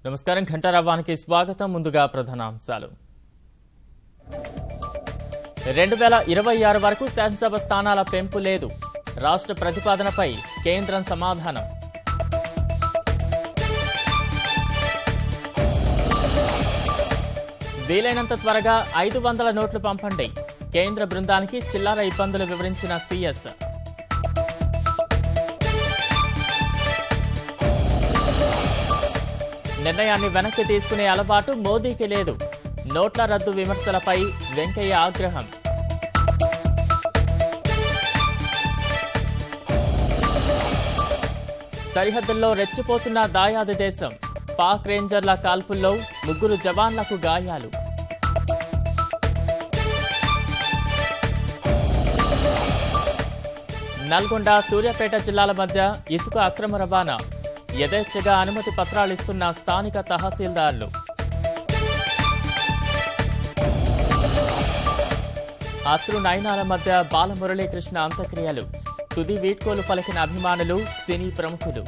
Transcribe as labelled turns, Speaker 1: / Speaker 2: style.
Speaker 1: నమస్కారం ఘంటారావానికి స్వాగతం. ముందుగా ప్రధానాంశాలు. 2026 వరకు శాసనసభ స్థానాల పెంపు లేదు. రాష్ట్ర ప్రతిపాదనపై కేంద్రం సమాధానం. వీలైనంత త్వరగా 500 నోట్లు పంపండి. కేంద్ర బృందానికి చిల్లర ఇబ్బందులు వివరించిన సీఎస్. నిర్ణయాన్ని వెనక్కి తీసుకునే అలవాటు మోదీకి లేదు. నోట్ల రద్దు విమర్శలపై వెంకయ్య ఆగ్రహం. సరిహద్దుల్లో రెచ్చిపోతున్న దాయాది దేశం. పాక్ రేంజర్ల కాల్పుల్లో 3 జవాన్లకు గాయాలు. నల్గొండ, సూర్యాపేట జిల్లాల మధ్య ఇసుక అక్రమ రవాణా. యథేచ్ఛగా అనుమతి పత్రాలిస్తున్న స్థానిక తహసీల్దార్లు. అశ్రు నయనాల మధ్య బాలమురళీకృష్ణ అంత్యక్రియలు. తుది వీడ్కోలు పలికిన అభిమానులు, సినీ ప్రముఖులు.